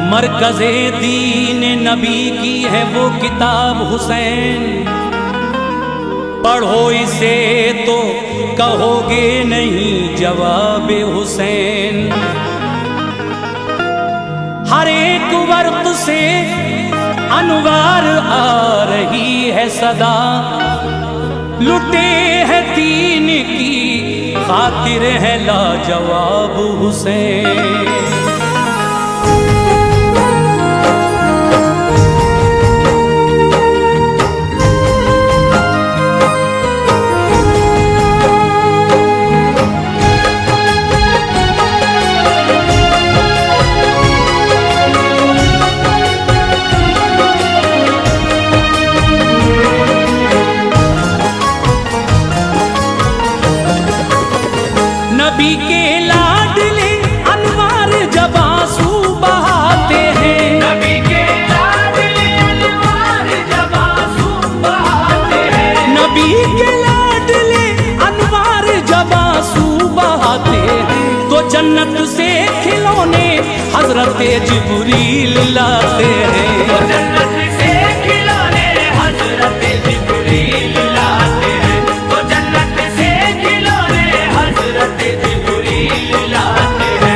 मरकज़े दीन नबी की है वो किताब हुसैन, पढ़ो इसे तो कहोगे नहीं जवाब हुसैन। हर एक वर्त से अनवार आ रही है सदा, लुटे है दीन की खातिर है लाजवाब हुसैन। नबी के लाडले अनवार जब आंसू बहाते हैं, नबी के लाडले अनवार जब आंसू बहाते हैं, नबी के लाडले अनवार जब आंसू बहाते हैं, तो जन्नत से खिलौने हजरत जिब्रील लाते हैं। तो जन्नत से खिलौने हजरत जिब्रील लाते हैं, तो जन्नत से खिलौने हजरत जिब्रील लाते हैं।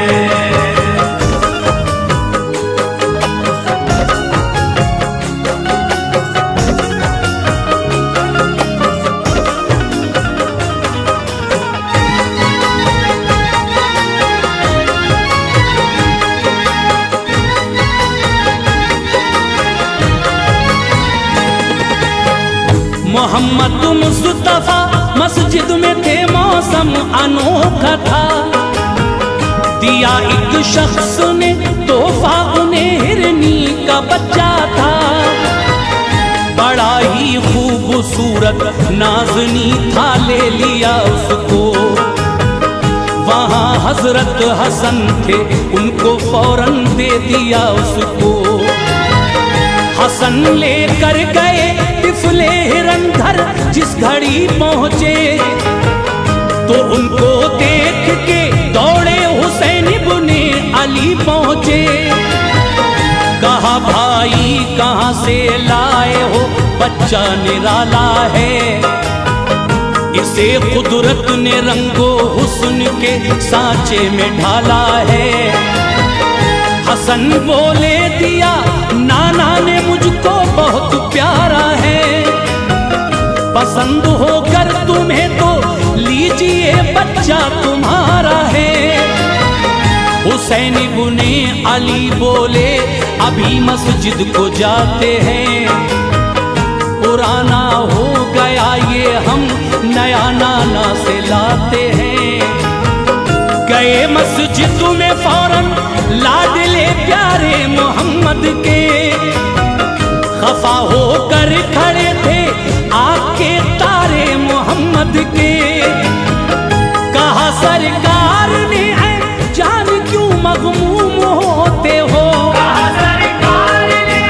मोहम्मद मुस्तफा मस्जिद में थे, मौसम अनोखा था, दिया एक शख्स ने तोहफा, उन्हें हिरनी का बच्चा था। बड़ा ही खूबसूरत नाज़नी था, ले लिया उसको, वहाँ हजरत हसन थे, उनको फौरन दे दिया उसको। हसन लेकर गए तिफले हिरंधर, जिस घड़ी पहुंचे तो उनको देख के दौड़े हुसैन इब्ने अली पहुंचे। कहा भाई कहाँ से लाए हो, बच्चा निराला है, इसे कुदरत ने रंगो हुस्न के सांचे में ढाला है। हसन बोले दिया नाना ने मुझको बहुत प्यारा है, पसंद होकर तुम्हें तो लीजिए बच्चा तुम्हारा है। हुसैन इब्ने अली बोले अभी मस्जिद को जाते हैं, पुराना हो गया ये हम नया नाना से लाते हैं। गए मस्जिद में फौरन लाडले प्यारे मोहम्मद के, खफा होकर खड़े थे आके तारे मोहम्मद के। कहा सरकार ने ऐ जान क्यों मगमूम होते हो, कहा सरकार ने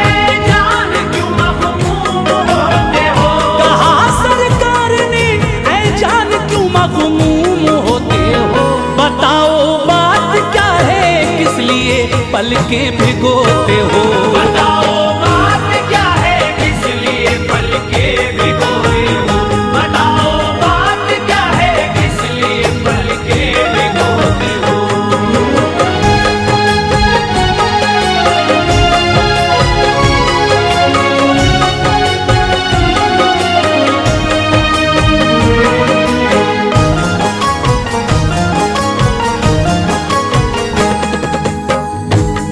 जान क्यों मगमूम होते हो, कहा सरकार ने ऐ जान क्यों मगमूम होते हो। बताओ बात क्या है, किस लिए पलकें भिगोते हो। बताओ बात क्या है, किस लिए पलकें भिगोए हो। बताओ बात क्या है, किस लिए पलकें भिगोते हो।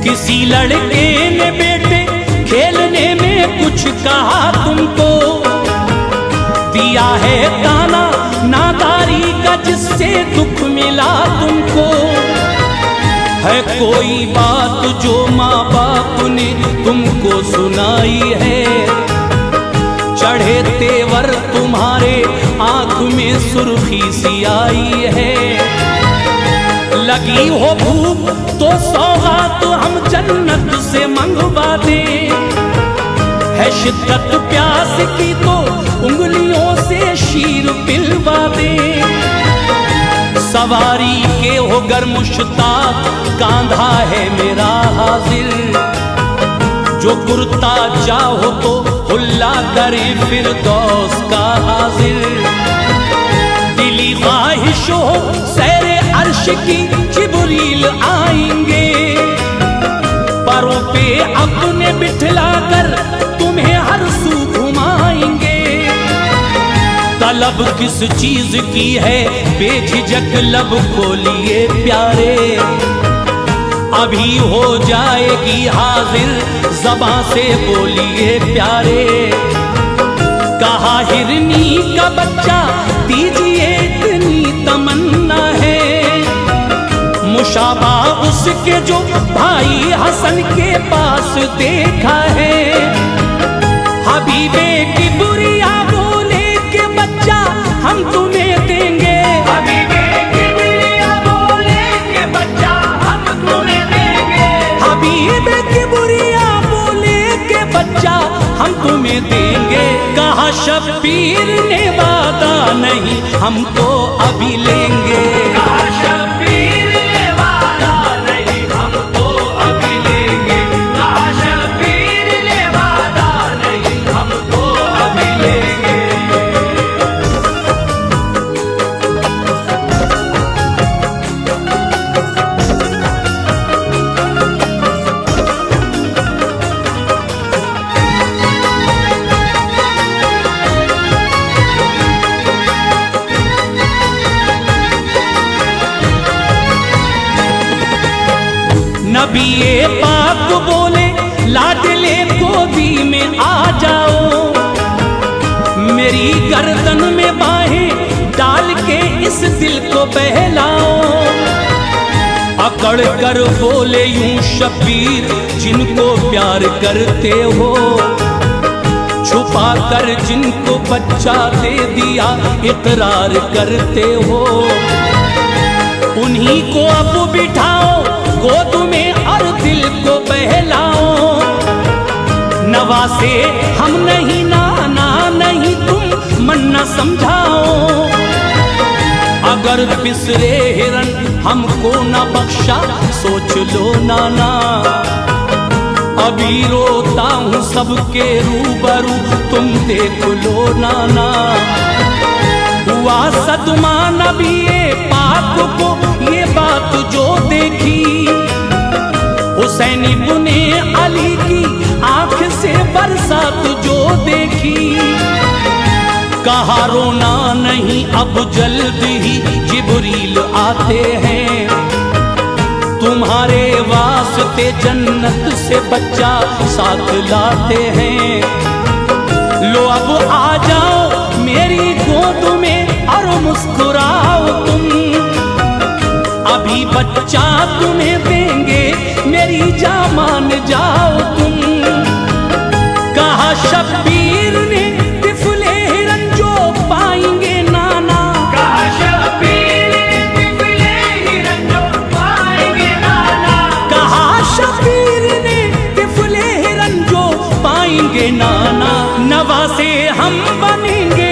किसी लड़के ने बेटे खेलने में कुछ कहा तुमको, दिया है ताना नादारी का जिससे दुख मिला तुमको। है कोई बात जो माँ बाप ने तुमको सुनाई है? चढ़े तेवर तुम्हारे आंख में सुर्खी सी आई है। लगी हो भूख तो सौगात हम जन्नत से मंगवा दे। है शिद्दत प्यास की तो उंगलियों से शीर पिलवा दे। सवारी के हो गर मुश्ताक कांधा है मेरा हाजिर। जो कुर्ता चाहो तो हुल्ला करे फिरदौस का हाजिर। दिली ख्वाहिश हो सैरे अर्श की जिब्रील आएंगे। परों पे अपने बिठला कर तुम्हें हर सू घुमाएंगे। तलब किस चीज की है बेझिझक लब खोलिए प्यारे। अभी हो जाएगी हाजिर ज़बां से बोलिए प्यारे। कहा हिरनी का बच्चा दीजिए इतनी तमन्ना है। मुशाबा उसके जो भाई हसन के पास देखा है। हबीबे की बुरिया बोले के बच्चा हम तुम्हें देंगे। हबीबे की बुरिया बोले के बच्चा हम तुम्हें देंगे। हबीबे की बुरिया बोले के बच्चा हम तुम्हें देंगे। कहा शब्बीर ने वादा नहीं हम तो अभी लेंगे। कहा शब्बीर ने वादा नहीं हम तो अभी लेंगे। कहा शब्बीर ने वादा नहीं हम तो अभी लेंगे। नबीए पाक बोले लाडले गोदी में आ जाओ। मेरी गर्दन में बाहें डाल के इस दिल को बहलाओ। अकड़ कर बोले यूं शब्बीर जिनको प्यार करते हो। छुपा कर जिनको बच्चा दे दिया इकरार करते हो। उन्हीं को अब बिठाओ गोद में और दिल को बहलाओ। नवासे हम नहीं नाना नहीं तुम मन न समझाओ। अगर बिसरे हिरन हमको न बख्शा सोच लो नाना। अभी रोता हूँ सबके रूबरू तुम देख लो नाना। हुआ सदमा नबीए पाक को ये बात जो देखी। हुसैन इब्ने अली की आंख से बरसात जो देखी। कहा रोना नहीं अब जल्द ही जिब्रील आते हैं। तुम्हारे वास्ते जन्नत से बच्चा साथ लाते हैं। लो अब आ जाओ मेरी गोद में और मुस्कुराओ तुम। अभी बच्चा तुम्हें देंगे मेरी जान मान जाओ तुम। कहा शब्बीर ने तिफले हिरन जो पाएंगे नाना। कहा शब्बीर ने तिफले हिरन जो पाएंगे नाना। कहा शब्बीर ने तिफले हिरन जो पाएंगे नाना। नवासे हम बनेंगे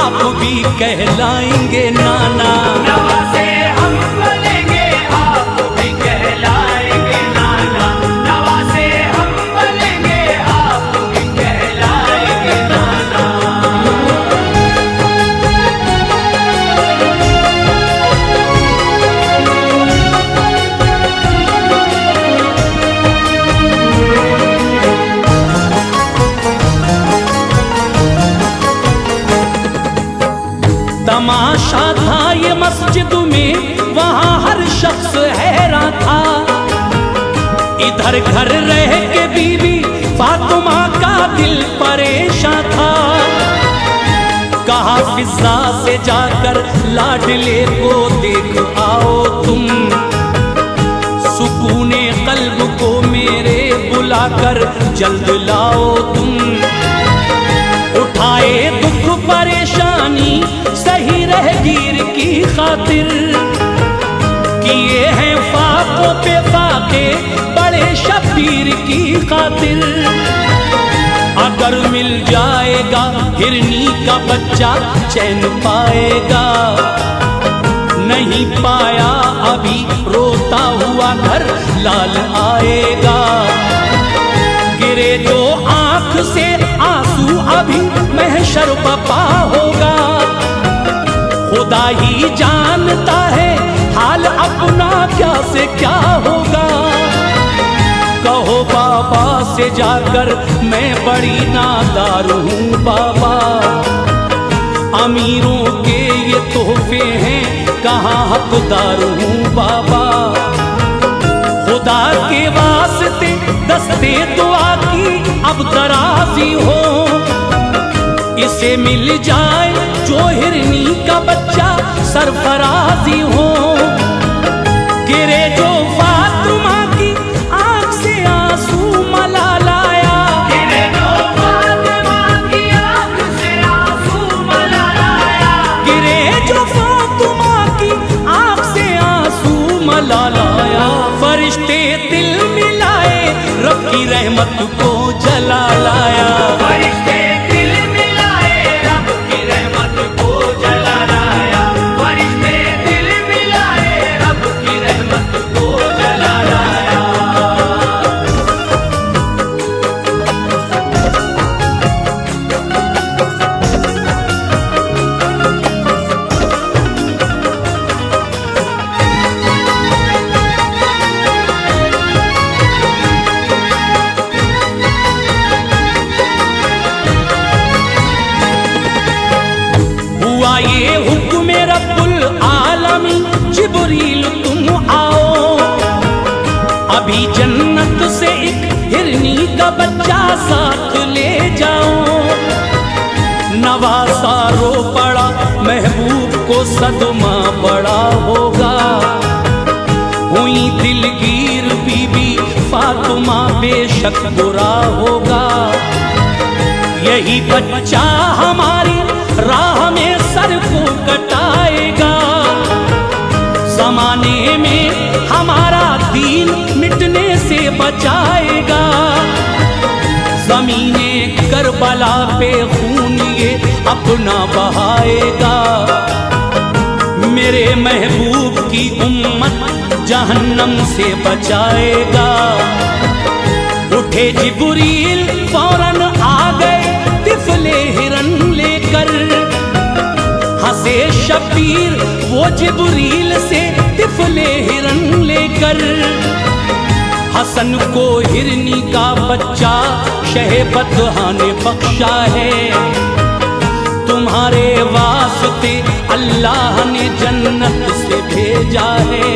आप भी कहलाएंगे नाना। नवासे हम बनेंगे आप भी कहलाएंगे नाना। नवासे हम बनेंगे आप भी कहलाएंगे नाना। तमाशा था ये मस्जिद में वहाँ हर शख्स हैरान था। इधर घर रह के बीबी फातिमा का दिल परेशान था। कहा फिजा से जाकर लाडले को देख आओ तुम। सुकून जल्द लाओ तुम। उठाए दुख परेशानी सही रहगीर की खातिर, किए हैं फाकों पे फाके बड़े शबीर की खातिर। अगर मिल जाएगा हिरनी का बच्चा चैन पाएगा, नहीं पाया अभी रोता हुआ घर लाल आएगा। गिरे जो आंख से आंसू अभी महशर बपा होगा, खुदा ही जानता है हाल अपना क्या से क्या होगा। कहो बाबा से जाकर मैं बड़ी नादार हूँ बाबा, अमीरों के ये तोहफे हैं कहाँ हकदार हूँ बाबा। खुदा के वास्ते दस्ते दुआ की अब दराजी हो, इसे मिल जाए जो हिरनी का बच्चा सरफराजी हो। गिरे जो फातिमा की आंख से आंसू मला लाया, गिरे जो फातिमा की आंख से आंसू मला लाया, गिरे जो फातिमा की आंख से आंसू मला लाया। फरिश्ते दिल मिलाए रब की रहमत को जला लाया, फरिश्ते दिल मिलाए रब की रहमत को जला लाया, फरिश्ते दिल मिलाए रब की रहमत को जला लाया। हुआ ये हुक्म रब्बुल आलमी जिब्रील तुम आओ, अभी जन्नत से एक हिरनी का बच्चा साथ ले जाओ। नवासा रो पड़ा महबूब को सदमा बड़ा होगा, हुई दिलगीर बीबी फातिमा बेशक बुरा होगा। यही बच्चा हमारी राह में सर को कटाएगा, जमाने में हमारा दीन मिटने से बचाएगा। ज़मीने करबला पे खून ये अपना बहाएगा, मेरे महबूब की उम्मत जहन्नम से बचाएगा। उठे जिब्रील फौरन आ गए तिफले हिरन लेकर, हंसे शबीर वो जिब्रील से तिफले हिरन लेकर। हसन को हिरनी का बच्चा शहबतहा ने बख्शा है, तुम्हारे वास्ते अल्लाह ने जन्नत से भेजा है।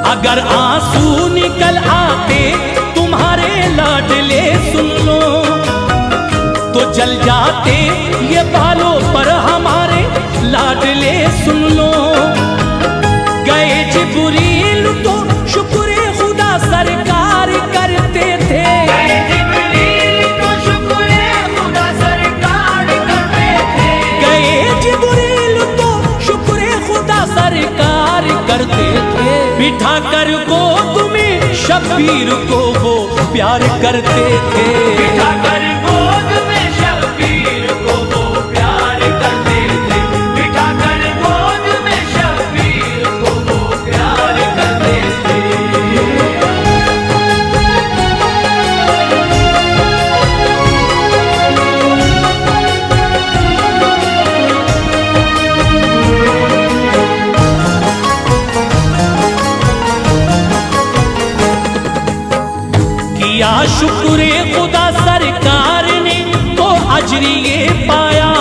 अगर आंसू निकल आते तुम्हारे लाडले सुन लो, तो जल जाते ये बालों पर हमारे लाडले सुन लो। गए जिब्रील तो शुक्र खुदा सरकार करते थे, गए जिब्रील तो शुक्र खुदा सरकार करते थे, गए जिब्रील तो शुक्र खुदा सरकार करते थे। बिठा कर गोद में शबीर को वो प्यार करते थे, बिठा कर गोद में शबीर को वो प्यार करते थे, बिठा कर गोद में शबीर को वो प्यार करते थे। किया शुक्र खुदा सरकार ने तो अजरिए पाया।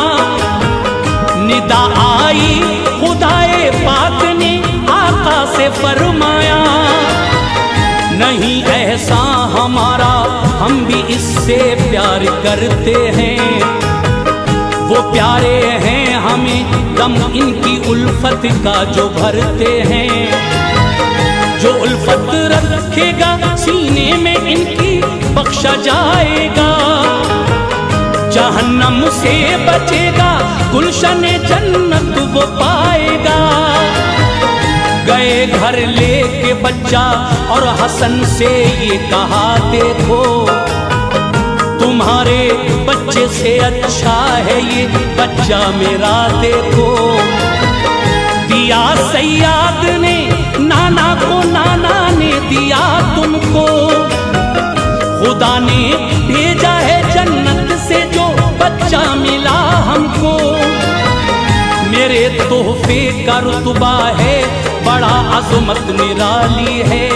निदा आई खुदाए पाक ने आका से फरमाया, नहीं ऐसा हमारा हम भी इससे प्यार करते हैं। वो प्यारे हैं हमें दम इनकी उल्फत का जो भरते हैं। जो उल्फत रखेगा सीने में इनकी बख्शा सजाएगा, जहन्नम से बचेगा, गुलशन जन्नत वो पाएगा। गए घर लेके बच्चा और हसन से ये कहा देखो, तुम्हारे बच्चे से अच्छा है ये बच्चा मेरा देखो। दिया सैयाद ने नाना को, नाना ने दिया तुमको, खुदा ने भेजा है जन्नत से जो बच्चा मिला हमको। मेरे तोहफे का रुतबा है बड़ा अजमत निराली है,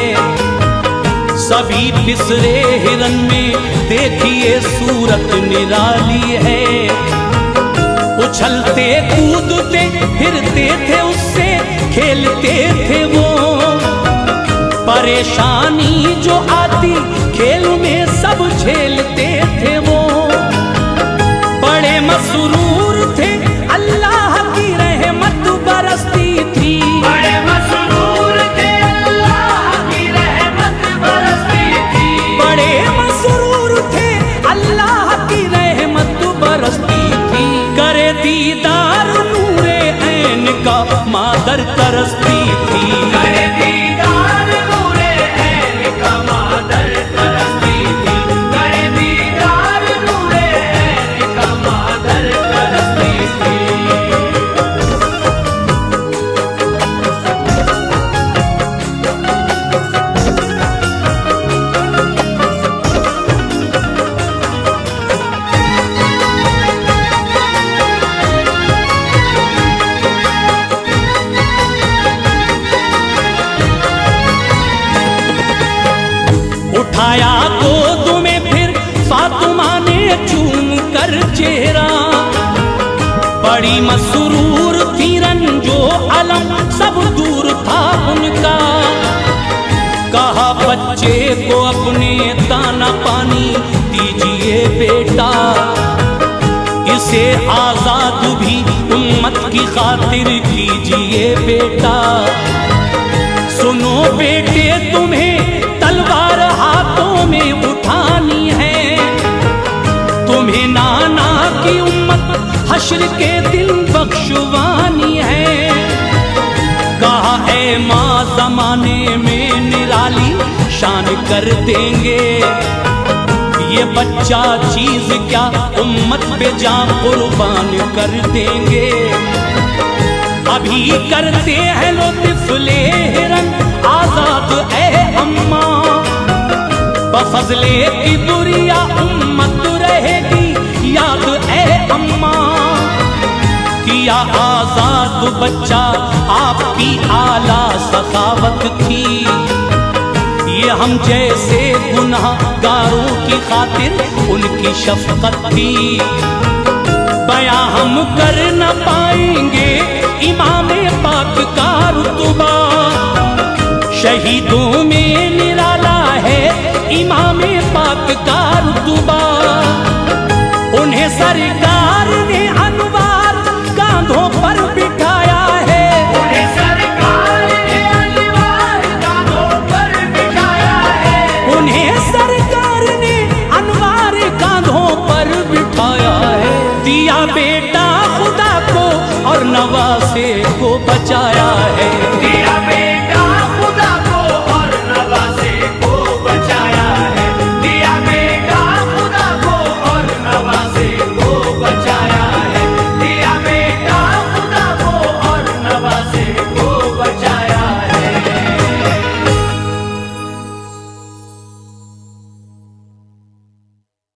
सभी बिसरे हिरन में देखिए सूरत निराली है। उछलते कूदते फिरते थे उससे खेलते थे वो, परेशानी जो आती खेल में सब झेलते थे वो। बड़े मसरूर थे अल्लाह की रहमत बरसती थी, बड़े मसरूर थे अल्लाह की रहमत बरसती थी। बड़े मसरूर थे अल्लाह की रहमत बरसती थी। करे दीदार नूरे ऐन का मादर तरसती थी, करे दीदार नूरे ऐन का मादर तरसती थी, करे दीदार नूरे ऐन का मादर तरसती थी। उठाया गोद में फिर फातिमा ने चूम कर चेहरा, बड़ी मसरूर थी रंजो अलम सब दूर था उनका। कहा बच्चे को अपने दाना पानी दीजिए बेटा, इसे आजाद भी उम्मत की खातिर कीजिए बेटा। सुनो बेटे तुम्हें तलवार हाथों में उठानी है, तुम्हें नाना की उम्मत हश्र के दिन बख्शवानी है। कहा ऐ माँ जमाने में निराली शान कर देंगे, ये बच्चा चीज क्या उम्मत पे जान कुर्बान कर देंगे। अभी करते हैं लो तिफले हिरन आजाद ऐ अम्मा, बफजले की बुरिया उम्मत रहेगी याद ऐ अम्मा। किया आजाद बच्चा आपकी आला सखावत थी, ये हम जैसे गुनहगारों की खातिर उनकी शफकत थी। बयां हम कर न पाएंगे इमामे पाक का रुतबा, शहीदों में निराला है इमामे पाक का रुतबा। उन्हें सरकार